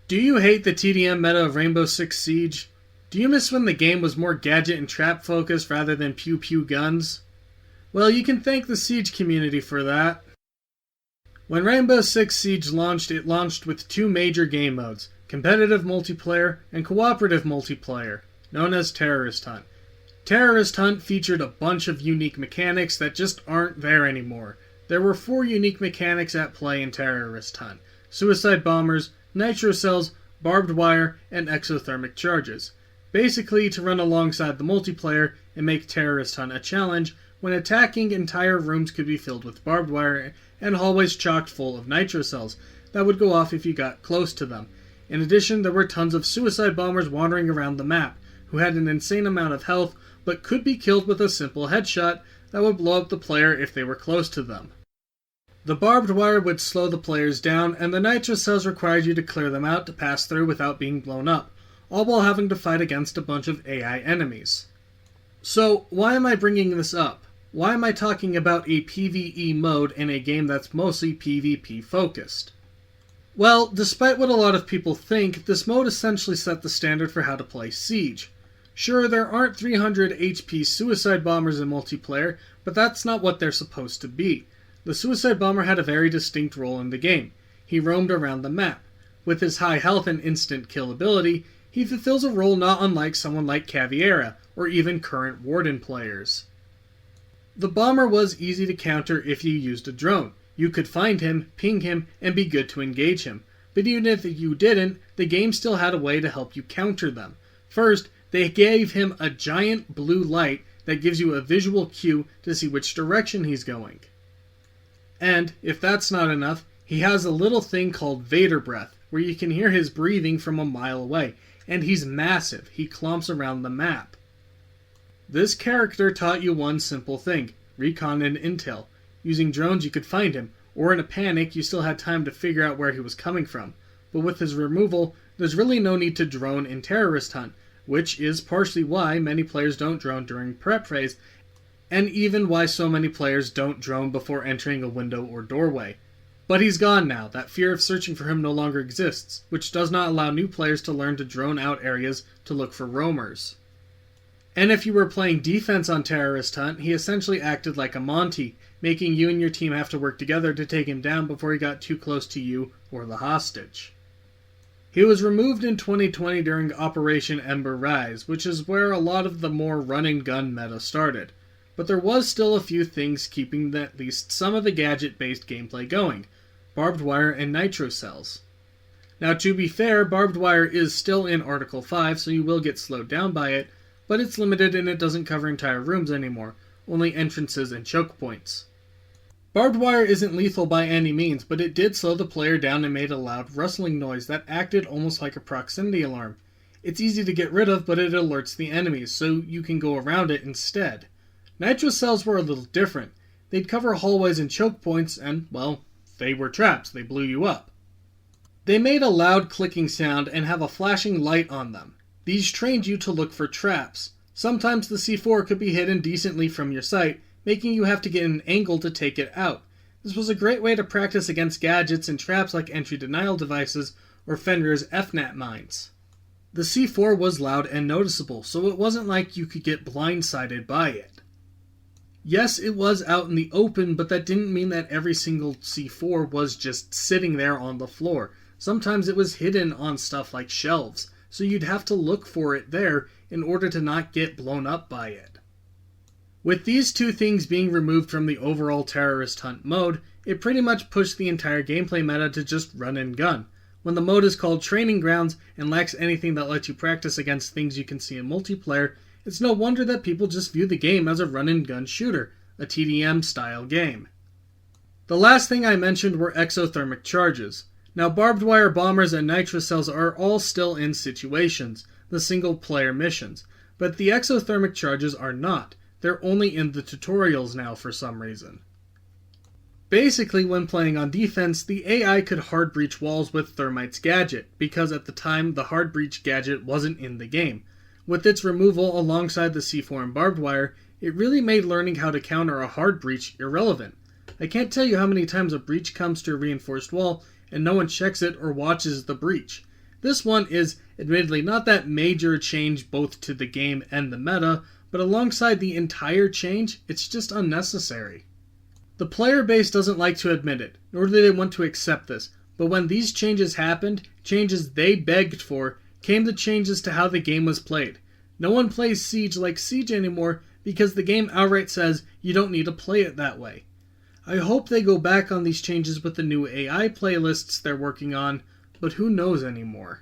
Do you hate the TDM meta of Rainbow Six Siege? Do you miss when the game was more gadget and trap focused rather than pew pew guns? Well, you can thank the Siege community for that. When Rainbow Six Siege launched, it launched with two major game modes, competitive multiplayer and cooperative multiplayer, known as Terrorist Hunt. Terrorist Hunt featured a bunch of unique mechanics that just aren't there anymore. There were 4 unique mechanics at play in Terrorist Hunt: suicide bombers, Nitro Cells, barbed wire, and exothermic charges. Basically, to run alongside the multiplayer and make Terrorist Hunt a challenge, when attacking, entire rooms could be filled with barbed wire and hallways chocked full of Nitro Cells that would go off if you got close to them. In addition, there were tons of suicide bombers wandering around the map, who had an insane amount of health, but could be killed with a simple headshot that would blow up the player if they were close to them. The barbed wire would slow the players down, and the Nitro Cells required you to clear them out to pass through without being blown up, all while having to fight against a bunch of AI enemies. So, why am I bringing this up? Why am I talking about a PvE mode in a game that's mostly PvP focused? Well, despite what a lot of people think, this mode essentially set the standard for how to play Siege. Sure, there aren't 300 HP suicide bombers in multiplayer, but that's not what they're supposed to be. The suicide bomber had a very distinct role in the game. He roamed around the map. With his high health and instant kill ability, he fulfills a role not unlike someone like Caveira, or even current Warden players. The bomber was easy to counter if you used a drone. You could find him, ping him, and be good to engage him. But even if you didn't, the game still had a way to help you counter them. First, they gave him a giant blue light that gives you a visual cue to see which direction he's going. And, if that's not enough, he has a little thing called Vader Breath, where you can hear his breathing from a mile away, and he's massive. He clomps around the map. This character taught you one simple thing: recon and intel. Using drones you could find him, or in a panic you still had time to figure out where he was coming from. But with his removal, there's really no need to drone in Terrorist Hunt, which is partially why many players don't drone during prep phase, and even why so many players don't drone before entering a window or doorway. But he's gone now. That fear of searching for him no longer exists, which does not allow new players to learn to drone out areas to look for roamers. And if you were playing defense on Terrorist Hunt, he essentially acted like a Monty, making you and your team have to work together to take him down before he got too close to you or the hostage. He was removed in 2020 during Operation Ember Rise, which is where a lot of the more run-and-gun meta started. But there was still a few things keeping at least some of the gadget-based gameplay going: barbed wire and Nitro Cells. Now, to be fair, barbed wire is still in Article 5, so you will get slowed down by it, but it's limited and it doesn't cover entire rooms anymore, only entrances and choke points. Barbed wire isn't lethal by any means, but it did slow the player down and made a loud rustling noise that acted almost like a proximity alarm. It's easy to get rid of, but it alerts the enemies, so you can go around it instead. Nitro Cells were a little different. They'd cover hallways and choke points, and, well, they were traps. They blew you up. They made a loud clicking sound and have a flashing light on them. These trained you to look for traps. Sometimes the C4 could be hidden decently from your sight, making you have to get an angle to take it out. This was a great way to practice against gadgets and traps like entry denial devices or Fenrir's FNAT mines. The C4 was loud and noticeable, so it wasn't like you could get blindsided by it. Yes, it was out in the open, but that didn't mean that every single C4 was just sitting there on the floor. Sometimes it was hidden on stuff like shelves, so you'd have to look for it there in order to not get blown up by it. With these two things being removed from the overall Terrorist Hunt mode, it pretty much pushed the entire gameplay meta to just run and gun. When the mode is called Training Grounds and lacks anything that lets you practice against things you can see in multiplayer, it's no wonder that people just view the game as a run-and-gun shooter, a TDM-style game. The last thing I mentioned were Exothermic Charges. Now, barbed wire bombers and Nitro Cells are all still in situations, the single-player missions, but the Exothermic Charges are not. They're only in the tutorials now for some reason. Basically, when playing on defense, the AI could hard breach walls with Thermite's gadget, because at the time the hard breach gadget wasn't in the game. With its removal alongside the C4 and barbed wire, it really made learning how to counter a hard breach irrelevant. I can't tell you how many times a breach comes to a reinforced wall and no one checks it or watches the breach. This one is admittedly not that major a change both to the game and the meta, but alongside the entire change, it's just unnecessary. The player base doesn't like to admit it, nor do they want to accept this, but when these changes happened, changes they begged for, came the changes to how the game was played. No one plays Siege like Siege anymore because the game outright says you don't need to play it that way. I hope they go back on these changes with the new AI playlists they're working on, but who knows anymore.